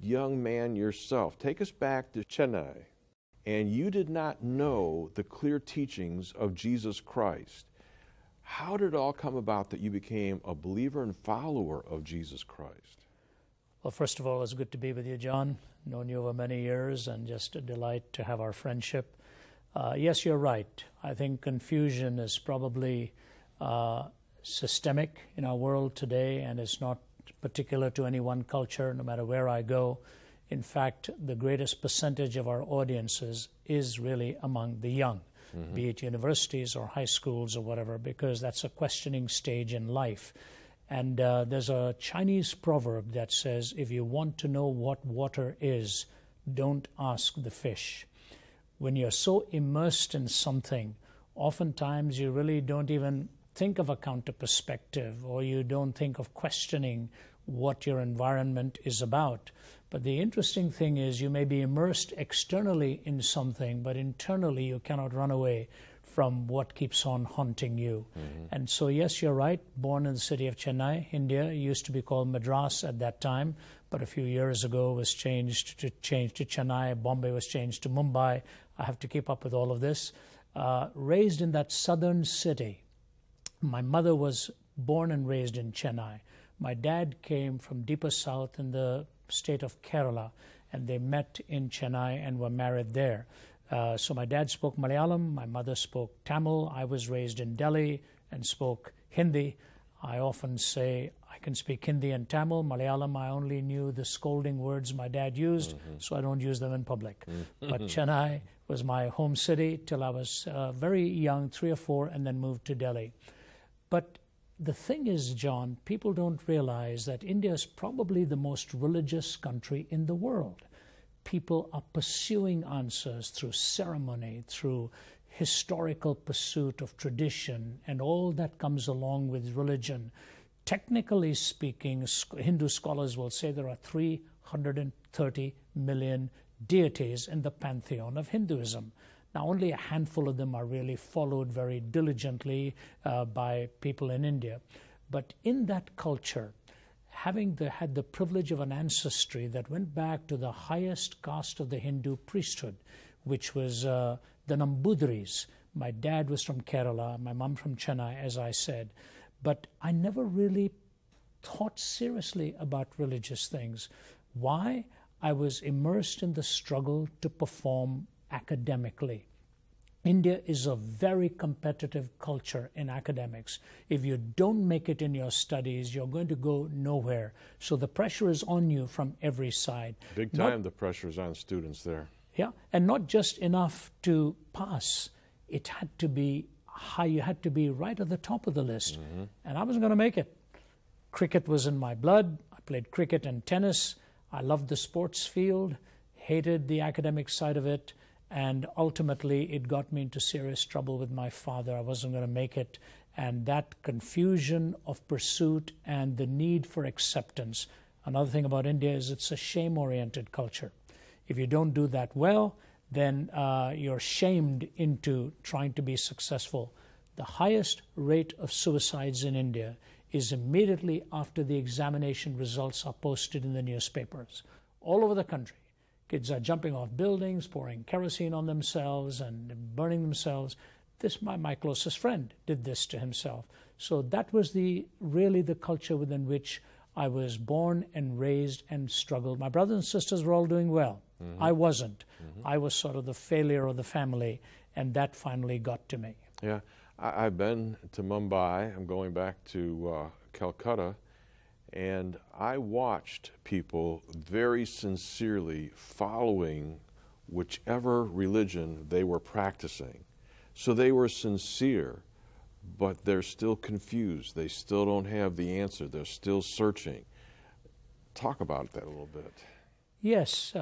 young man yourself. Take us back to Chennai, and you did not know the clear teachings of Jesus Christ. How did it all come about that you became a believer and follower of Jesus Christ? Well, first of all, it's good to be with you, John. Known you over many years, and just a delight to have our friendship. Yes, you're right. I think confusion is probably systemic in our world today, and it's not particular to any one culture, no matter where I go. In fact, the greatest percentage of our audiences is really among the young, be it universities or high schools or whatever, because that's a questioning stage in life. And there's a Chinese proverb that says, if you want to know what water is, don't ask the fish. When you're so immersed in something, oftentimes you really don't even think of a counter perspective, or you don't think of questioning what your environment is about. But the interesting thing is you may be immersed externally in something, but internally you cannot run away from what keeps on haunting you. And so, yes, you're right, born in the city of Chennai, India. It used to be called Madras at that time, but a few years ago was changed to Chennai. Bombay was changed to Mumbai. I have to keep up with all of this. Raised in that southern city. My mother was born and raised in Chennai. My dad came from deeper south in the state of Kerala, and they met in Chennai and were married there. So my dad spoke Malayalam, my mother spoke Tamil. I was raised in Delhi and spoke Hindi. I often say I can speak Hindi and Tamil. Malayalam, I only knew the scolding words my dad used, so I don't use them in public. But Chennai was my home city till I was very young, 3 or 4, and then moved to Delhi. But the thing is, John, people don't realize that India is probably the most religious country in the world. People are pursuing answers through ceremony, through historical pursuit of tradition, and all that comes along with religion. Technically speaking, Hindu scholars will say there are 330 million deities in the pantheon of Hinduism. Now, only a handful of them are really followed very diligently by people in India. But in that culture, having had the privilege of an ancestry that went back to the highest caste of the Hindu priesthood, which was the Nambudris. My dad was from Kerala, my mom from Chennai, as I said. But I never really thought seriously about religious things. Why? I was immersed in the struggle to perform academically. India is a very competitive culture in academics. If you don't make it in your studies, you're going to go nowhere. So the pressure is on you from every side. Big time, the pressure is on students there. Yeah, and not just enough to pass. It had to be high. You had to be right at the top of the list. And I wasn't going to make it. Cricket was in my blood. I played cricket and tennis. I loved the sports field, hated the academic side of it. And ultimately, it got me into serious trouble with my father. I wasn't going to make it. And that confusion of pursuit and the need for acceptance. Another thing about India is it's a shame-oriented culture. If you don't do that well, then you're shamed into trying to be successful. The highest rate of suicides in India is immediately after the examination results are posted in the newspapers. All over the country. Kids are jumping off buildings, pouring kerosene on themselves and burning themselves. My closest friend did this to himself. So that was really the culture within which I was born and raised and struggled. My brothers and sisters were all doing well. I wasn't. I was sort of the failure of the family, and that finally got to me. Yeah, I've been to Mumbai. I'm going back to Calcutta. And I watched people very sincerely following whichever religion they were practicing. So they were sincere, but they're still confused. They still don't have the answer. They're still searching. Talk about that a little bit. Yes.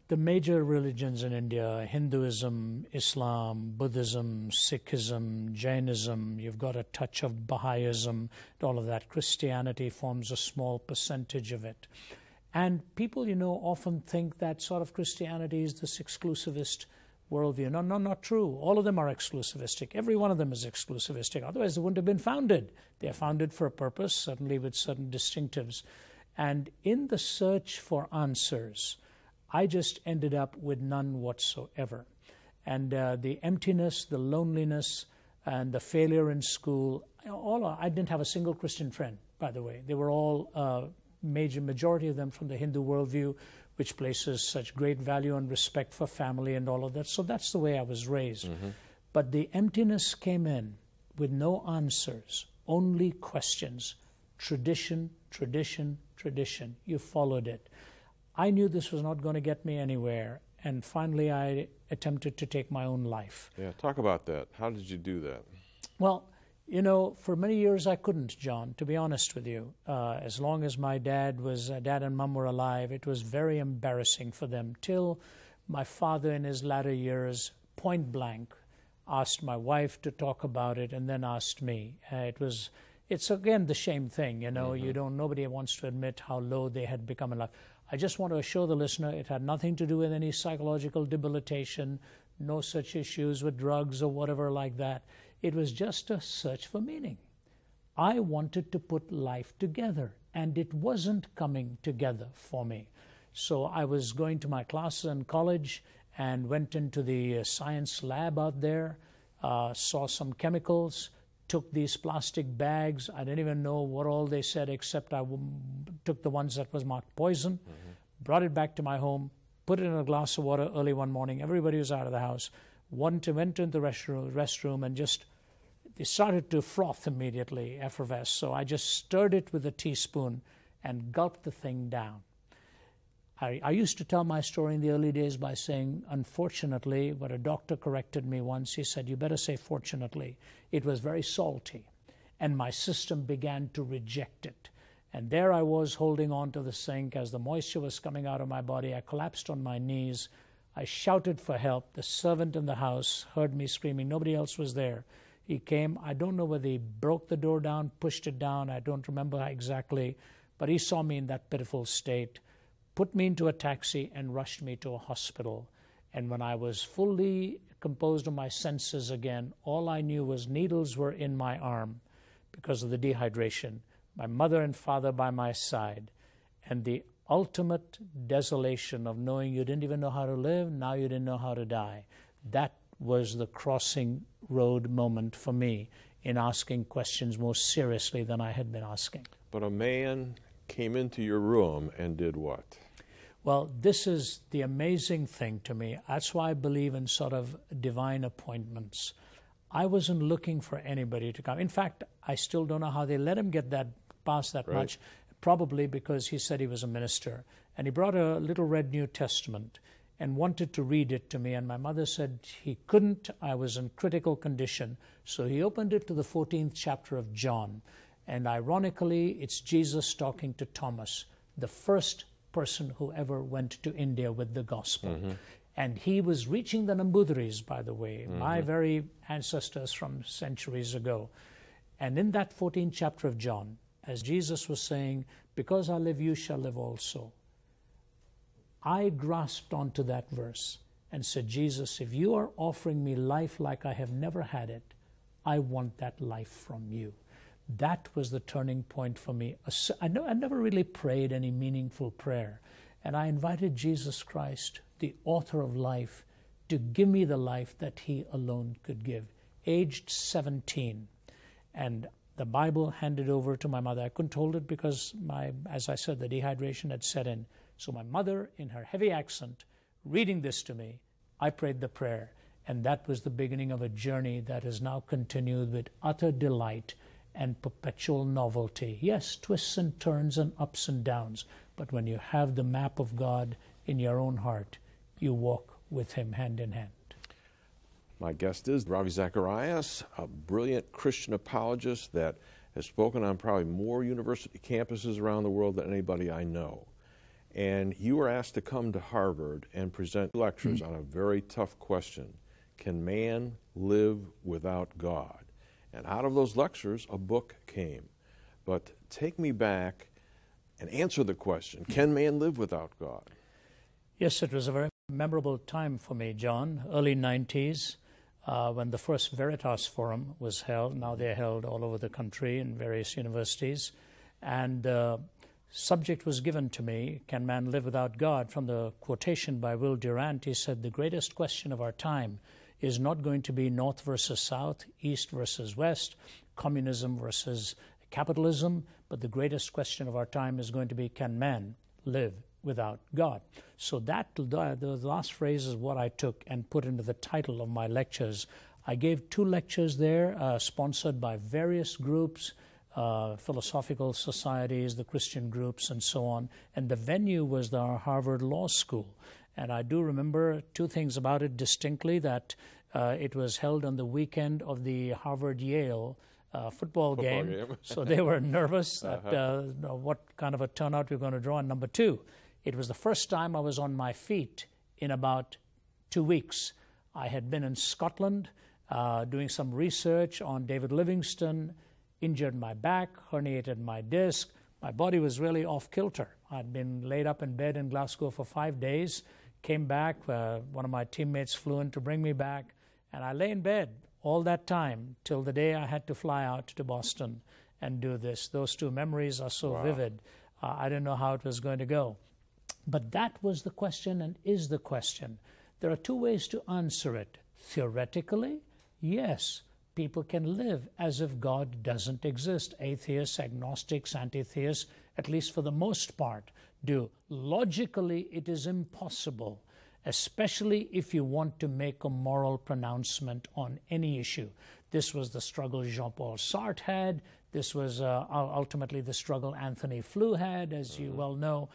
The major religions in India, Hinduism, Islam, Buddhism, Sikhism, Jainism, you've got a touch of Baha'ism, all of that. Christianity forms a small percentage of it. And people, often think that sort of Christianity is this exclusivist worldview. No, not true. All of them are exclusivistic. Every one of them is exclusivistic. Otherwise, they wouldn't have been founded. They're founded for a purpose, certainly with certain distinctives. And in the search for answers, I just ended up with none whatsoever. And the emptiness, the loneliness, and the failure in school, I didn't have a single Christian friend, by the way. They were all, majority of them from the Hindu worldview, which places such great value and respect for family and all of that. So that's the way I was raised. But the emptiness came in with no answers, only questions. Tradition, tradition, tradition. You followed it. I knew this was not going to get me anywhere, and finally I attempted to take my own life. Yeah, talk about that. How did you do that? Well, you know, for many years I couldn't, John, to be honest with you. As long as my dad and mom were alive, it was very embarrassing for them, till my father in his latter years, point blank, asked my wife to talk about it and then asked me. It's again the shame thing, you know, nobody wants to admit how low they had become in life. I just want to assure the listener it had nothing to do with any psychological debilitation, no such issues with drugs or whatever like that. It was just a search for meaning. I wanted to put life together, and it wasn't coming together for me. So I was going to my classes in college and went into the science lab out there, saw some chemicals, took these plastic bags. I didn't even know what all they said, except I took the ones that was marked poison, brought it back to my home, put it in a glass of water early one morning. Everybody was out of the house. Went into the restroom and just it started to froth immediately, effervesce. So I just stirred it with a teaspoon and gulped the thing down. I used to tell my story in the early days by saying, unfortunately, but a doctor corrected me once. He said, you better say fortunately. It was very salty, and my system began to reject it. And there I was holding on to the sink as the moisture was coming out of my body. I collapsed on my knees. I shouted for help. The servant in the house heard me screaming. Nobody else was there. He came. I don't know whether he broke the door down, pushed it down. I don't remember exactly. But he saw me in that pitiful state, put me into a taxi, and rushed me to a hospital. And when I was fully composed of my senses again, all I knew was needles were in my arm because of the dehydration, my mother and father by my side, and the ultimate desolation of knowing you didn't even know how to live, now you didn't know how to die. That was the crossing road moment for me in asking questions more seriously than I had been asking. But a man came into your room and did what? Well, this is the amazing thing to me. That's why I believe in sort of divine appointments. I wasn't looking for anybody to come. In fact, I still don't know how they let him get that past that much, probably because he said he was a minister. And he brought a little red New Testament and wanted to read it to me. And my mother said he couldn't. I was in critical condition. So he opened it to the 14th chapter of John. And ironically, it's Jesus talking to Thomas, the first person who ever went to India with the gospel. And he was reaching the Nambudhiris, by the way, my very ancestors from centuries ago. And in that 14th chapter of John, as Jesus was saying, because I live, you shall live also, I grasped onto that verse and said, Jesus, if you are offering me life like I have never had it, I want that life from you. That was the turning point for me. I never really prayed any meaningful prayer. And I invited Jesus Christ, the author of life, to give me the life that he alone could give. Aged 17. And the Bible handed over to my mother. I couldn't hold it because, as I said, the dehydration had set in. So my mother, in her heavy accent, reading this to me, I prayed the prayer. And that was the beginning of a journey that has now continued with utter delight and perpetual novelty. Yes, twists and turns and ups and downs, but when you have the map of God in your own heart, you walk with him hand in hand. My guest is Ravi Zacharias, a brilliant Christian apologist that has spoken on probably more university campuses around the world than anybody I know. And you were asked to come to Harvard and present lectures on a very tough question. Can man live without God? And out of those lectures, a book came. But take me back and answer the question, can man live without God? Yes, it was a very memorable time for me, John, early 90s, when the first Veritas Forum was held. Now they're held all over the country in various universities. And subject was given to me, Can Man Live Without God? From the quotation by Will Durant, he said, the greatest question of our time is not going to be North versus South, East versus West, communism versus capitalism, but the greatest question of our time is going to be, can man live without God? So that, the last phrase is what I took and put into the title of my lectures. I gave 2 lectures there, sponsored by various groups, philosophical societies, the Christian groups, and so on. And the venue was the Harvard Law School. And I do remember 2 things about it distinctly, that it was held on the weekend of the Harvard-Yale football game. So they were nervous at what kind of a turnout we were going to draw. And number 2, it was the first time I was on my feet in about 2 weeks. I had been in Scotland doing some research on David Livingstone, injured my back, herniated my disc. My body was really off kilter. I'd been laid up in bed in Glasgow for 5 days, came back, one of my teammates flew in to bring me back, and I lay in bed all that time till the day I had to fly out to Boston and do this. Those 2 memories are so vivid. I didn't know how it was going to go. But that was the question and is the question. There are 2 ways to answer it. Theoretically, yes, people can live as if God doesn't exist. Atheists, agnostics, anti-theists, at least for the most part, do. Logically, it is impossible, especially if you want to make a moral pronouncement on any issue. This was the struggle Jean-Paul Sartre had. This was ultimately the struggle Anthony Flew had, as you well know.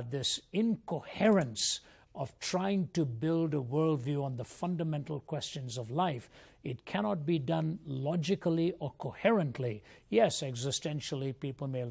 This incoherence of trying to build a worldview on the fundamental questions of life. It cannot be done logically or coherently. Yes, existentially, people may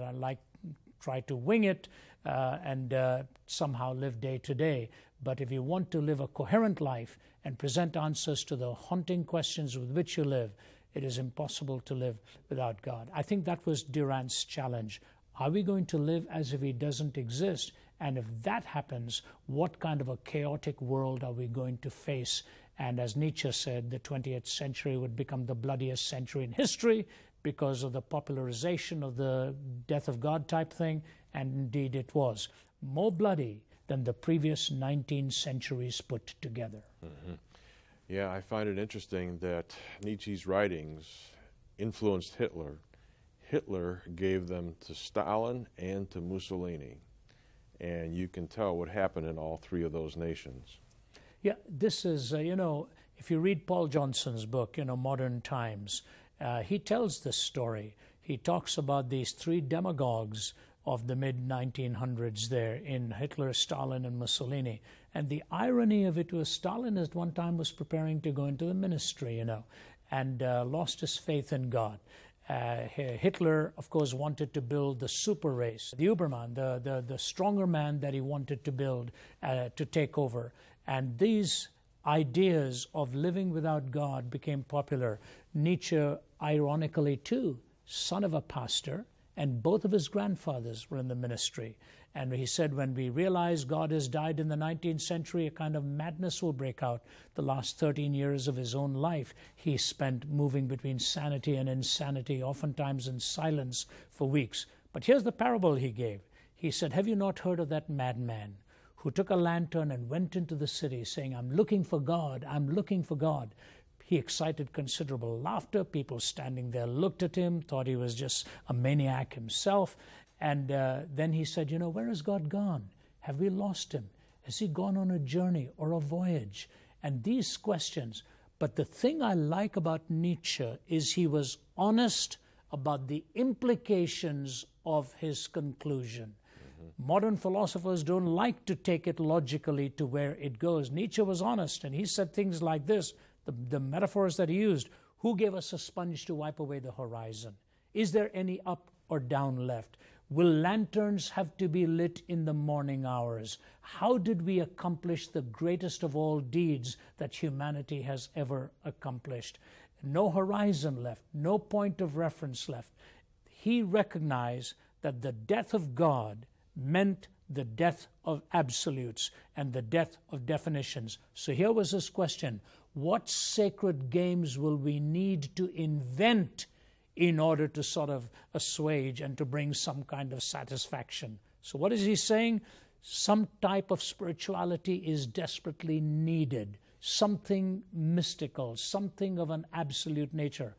try to wing it and somehow live day to day. But if you want to live a coherent life and present answers to the haunting questions with which you live, it is impossible to live without God. I think that was Durant's challenge. Are we going to live as if he doesn't exist? And if that happens, what kind of a chaotic world are we going to face? And as Nietzsche said, the 20th century would become the bloodiest century in history because of the popularization of the death of God type thing, and indeed it was. More bloody than the previous 19 centuries put together. Mm-hmm. Yeah, I find it interesting that Nietzsche's writings influenced Hitler. Hitler gave them to Stalin and to Mussolini. And you can tell what happened in all 3 of those nations. Yeah, this is, if you read Paul Johnson's book, Modern Times, he tells this story. He talks about these 3 demagogues of the mid-1900s there in Hitler, Stalin, and Mussolini. And the irony of it was Stalin at one time was preparing to go into the ministry, and lost his faith in God. Hitler, of course, wanted to build the super race, the Überman, the stronger man that he wanted to build to take over. And these ideas of living without God became popular. Nietzsche, ironically too, son of a pastor, and both of his grandfathers were in the ministry. And he said, when we realize God has died in the 19th century, a kind of madness will break out. The last 13 years of his own life, he spent moving between sanity and insanity, oftentimes in silence for weeks. But here's the parable he gave. He said, have you not heard of that madman who took a lantern and went into the city saying, I'm looking for God, I'm looking for God. He excited considerable laughter. People standing there looked at him, thought he was just a maniac himself. And then he said, where has God gone? Have we lost him? Has he gone on a journey or a voyage? And these questions. But the thing I like about Nietzsche is he was honest about the implications of his conclusion. Mm-hmm. Modern philosophers don't like to take it logically to where it goes. Nietzsche was honest, and he said things like this. The metaphors that he used, who gave us a sponge to wipe away the horizon? Is there any up or down left? Will lanterns have to be lit in the morning hours? How did we accomplish the greatest of all deeds that humanity has ever accomplished? No horizon left, no point of reference left. He recognized that the death of God meant the death of absolutes and the death of definitions. So here was his question. What sacred games will we need to invent in order to sort of assuage and to bring some kind of satisfaction So what is he saying? Some type of spirituality is desperately needed, something mystical, something of an absolute nature.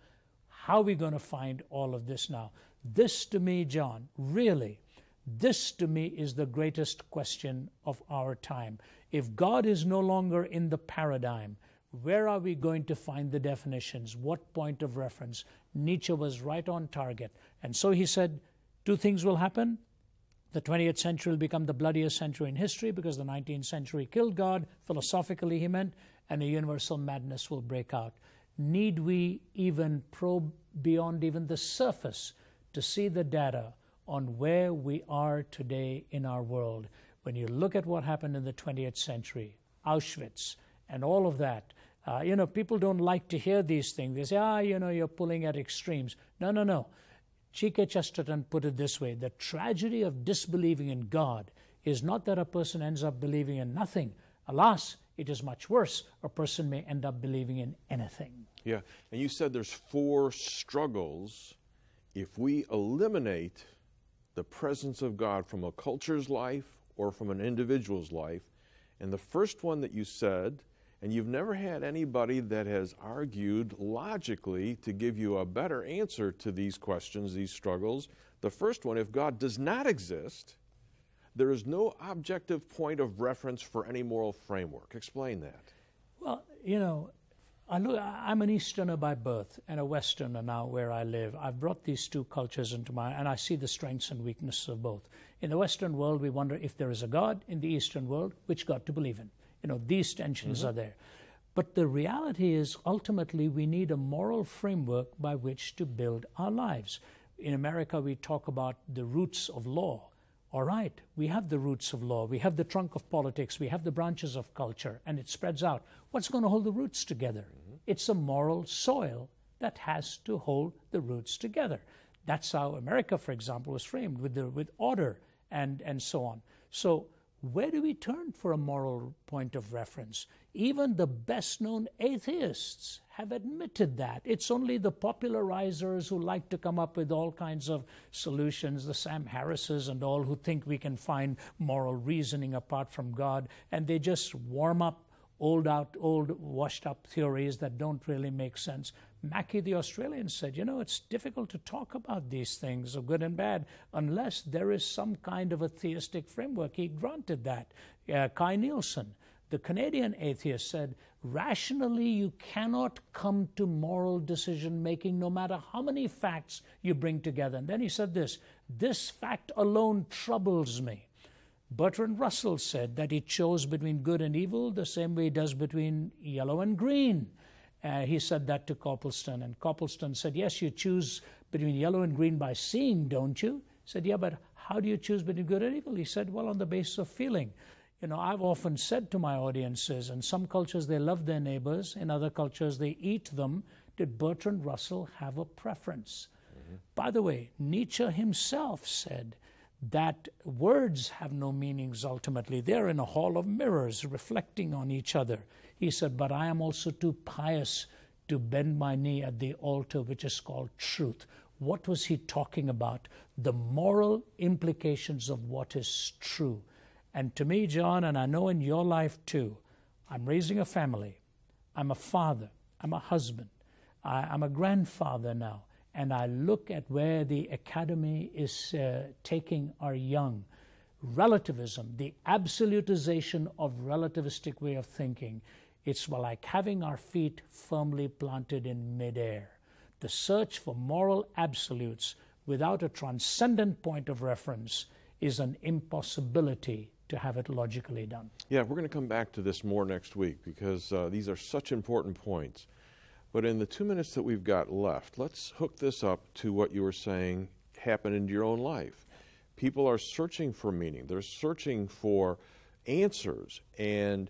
How are we going to find all of this now? This to me, John, really, this to me is the greatest question of our time. If God is no longer in the paradigm, where are we going to find the definitions? What point of reference? Nietzsche was right on target. And so he said, two things will happen. The 20th century will become the bloodiest century in history because the 19th century killed God, philosophically he meant, and a universal madness will break out. Need we even probe beyond even the surface to see the data on where we are today in our world? When you look at what happened in the 20th century, Auschwitz, and all of that, people don't like to hear these things. They say, you're pulling at extremes. No. G.K. Chesterton put it this way: the tragedy of disbelieving in God is not that a person ends up believing in nothing. Alas, it is much worse. A person may end up believing in anything. Yeah, and you said there's 4 struggles. If we eliminate the presence of God from a culture's life or from an individual's life, and the first one that you said, and you've never had anybody that has argued logically to give you a better answer to these questions, these struggles. The first one, if God does not exist, there is no objective point of reference for any moral framework. Explain that. Well, I'm an Easterner by birth and a Westerner now where I live. I've brought these two cultures into and I see the strengths and weaknesses of both. In the Western world, we wonder if there is a God. In the Eastern world, which God to believe in. These tensions are there. But the reality is, ultimately, we need a moral framework by which to build our lives. In America, we talk about the roots of law. All right, we have the roots of law. We have the trunk of politics. We have the branches of culture, and it spreads out. What's going to hold the roots together? It's a moral soil that has to hold the roots together. That's how America, for example, was framed, with order and so on. So where do we turn for a moral point of reference? Even the best-known atheists have admitted that. It's only the popularizers who like to come up with all kinds of solutions, the Sam Harrises and all, who think we can find moral reasoning apart from God, and they just warm up old washed-up theories that don't really make sense. Mackey, the Australian, said, it's difficult to talk about these things of good and bad unless there is some kind of a theistic framework. He granted that. Kai Nielsen, the Canadian atheist, said, rationally you cannot come to moral decision-making no matter how many facts you bring together. And then he said this fact alone troubles me. Bertrand Russell said that he chose between good and evil the same way he does between yellow and green. He said that to Copleston, and Copleston said, yes, you choose between yellow and green by seeing, don't you? He said, yeah, but how do you choose between good and evil? He said, well, on the basis of feeling. I've often said to my audiences, in some cultures they love their neighbors, in other cultures they eat them. Did Bertrand Russell have a preference? By the way, Nietzsche himself said that words have no meanings ultimately. They're in a hall of mirrors reflecting on each other. He said, but I am also too pious to bend my knee at the altar which is called truth. What was he talking about? The moral implications of what is true. And to me, John, and I know in your life too, I'm raising a family. I'm a father. I'm a husband. I'm a grandfather now. And I look at where the academy is taking our young. Relativism, the absolutization of relativistic way of thinking. It's like having our feet firmly planted in midair. The search for moral absolutes without a transcendent point of reference is an impossibility to have it logically done. Yeah, we're going to come back to this more next week because these are such important points. But in the 2 minutes that we've got left, let's hook this up to what you were saying happened in your own life. People are searching for meaning. They're searching for answers. And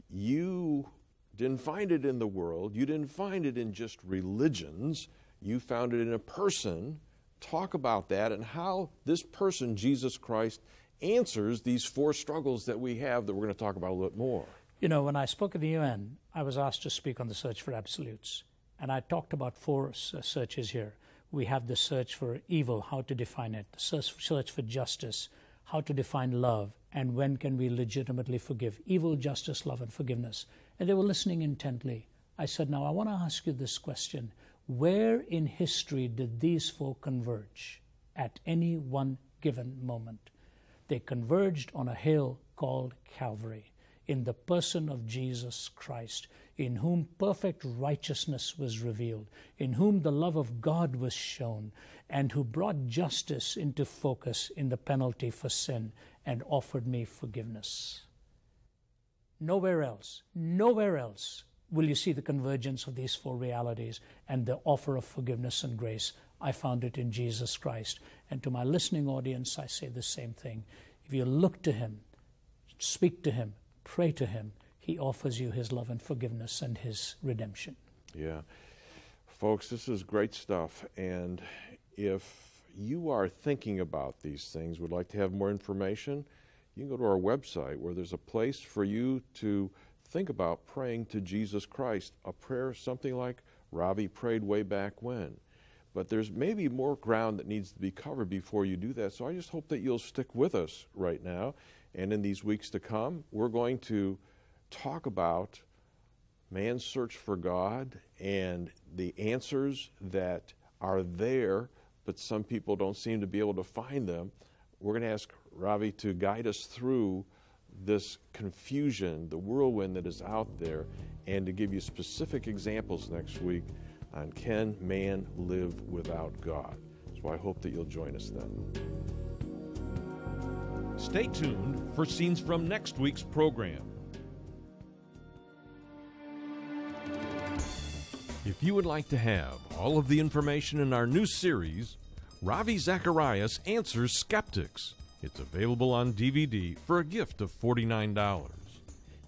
you didn't find it in the world. You didn't find it in just religions. You found it in a person. Talk about that and how this person, Jesus Christ, answers these 4 struggles that we have that we're going to talk about a little more. When I spoke at the UN, I was asked to speak on the search for absolutes. And I talked about 4 searches here. We have the search for evil, how to define it, the search for justice, how to define love, and when can we legitimately forgive? Evil, justice, love, and forgiveness. And they were listening intently. I said, now I want to ask you this question. Where in history did these four converge at any one given moment? They converged on a hill called Calvary, in the person of Jesus Christ, in whom perfect righteousness was revealed, in whom the love of God was shown, and who brought justice into focus in the penalty for sin and offered me forgiveness. Nowhere else will you see the convergence of these four realities and the offer of forgiveness and grace. I found it in Jesus Christ. And to my listening audience, I say the same thing. If you look to Him, speak to Him, pray to Him, He offers you His love and forgiveness and His redemption. Yeah. Folks, this is great stuff. And if you are thinking about these things, would like to have more information, you can go to our website where there's a place for you to think about praying to Jesus Christ, a prayer something like Ravi prayed way back when. But there's maybe more ground that needs to be covered before you do that. So I just hope that you'll stick with us right now. And in these weeks to come, we're going to talk about man's search for God and the answers that are there, but some people don't seem to be able to find them. We're going to ask Ravi to guide us through this confusion, the whirlwind that is out there, and to give you specific examples next week on can man live without God. So I hope that you'll join us then. Stay tuned for scenes from next week's program. If you would like to have all of the information in our new series, Ravi Zacharias Answers Skeptics, it's available on DVD for a gift of $49.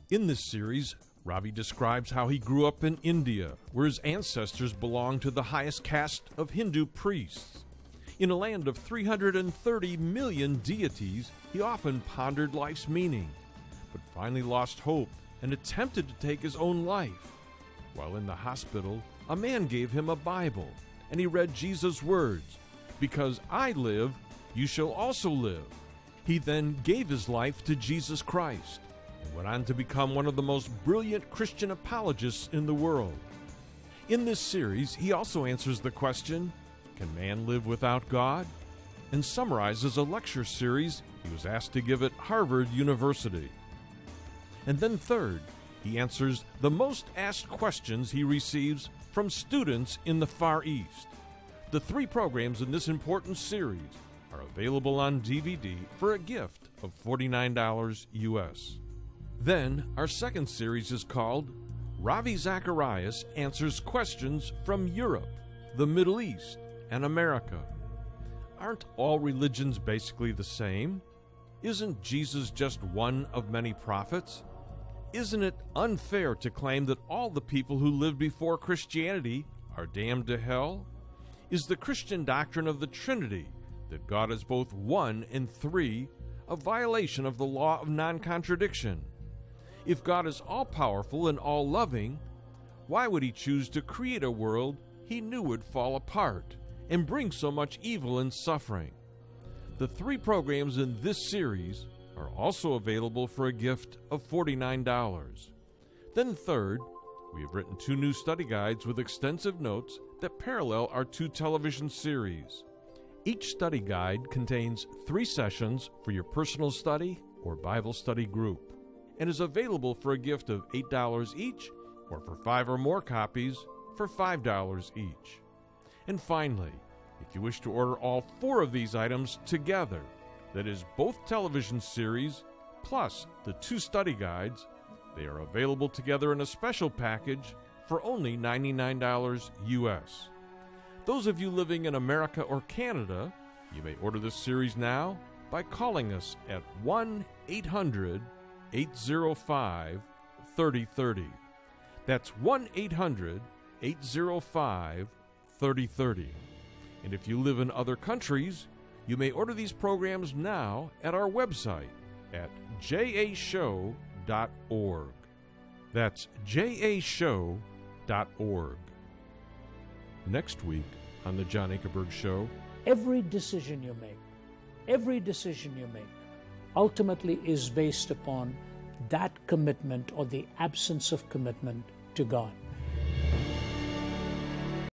In this series, Ravi describes how he grew up in India, where his ancestors belonged to the highest caste of Hindu priests. In a land of 330 million deities, he often pondered life's meaning, but finally lost hope and attempted to take his own life. While in the hospital, a man gave him a Bible, and he read Jesus' words, "Because I live, you shall also live." He then gave his life to Jesus Christ and went on to become one of the most brilliant Christian apologists in the world. In this series, he also answers the question, can man live without God? And summarizes a lecture series he was asked to give at Harvard University. And then third, he answers the most asked questions he receives from students in the Far East. The 3 programs in this important series are available on DVD for a gift of $49 US. Then, our second series is called Ravi Zacharias Answers Questions from Europe, the Middle East, and America. Aren't all religions basically the same? Isn't Jesus just one of many prophets? Isn't it unfair to claim that all the people who lived before Christianity are damned to hell? Is the Christian doctrine of the Trinity, that God is both one and three, a violation of the law of non-contradiction? If God is all-powerful and all-loving, why would He choose to create a world He knew would fall apart and bring so much evil and suffering? The 3 programs in this series are also available for a gift of $49. Then third, we have written 2 new study guides with extensive notes that parallel our 2 television series. Each study guide contains 3 sessions for your personal study or Bible study group and is available for a gift of $8 each or for 5 or more copies for $5 each. And finally, if you wish to order all 4 of these items together, that is both television series plus the 2 study guides, they are available together in a special package for only $99 US. Those of you living in America or Canada, you may order this series now by calling us at 1-800-805-3030. That's 1-800-805-3030. And if you live in other countries, you may order these programs now at our website at jashow.org. That's jashow.org. Next week on The John Ankerberg Show, Every decision you make ultimately is based upon that commitment or the absence of commitment to God.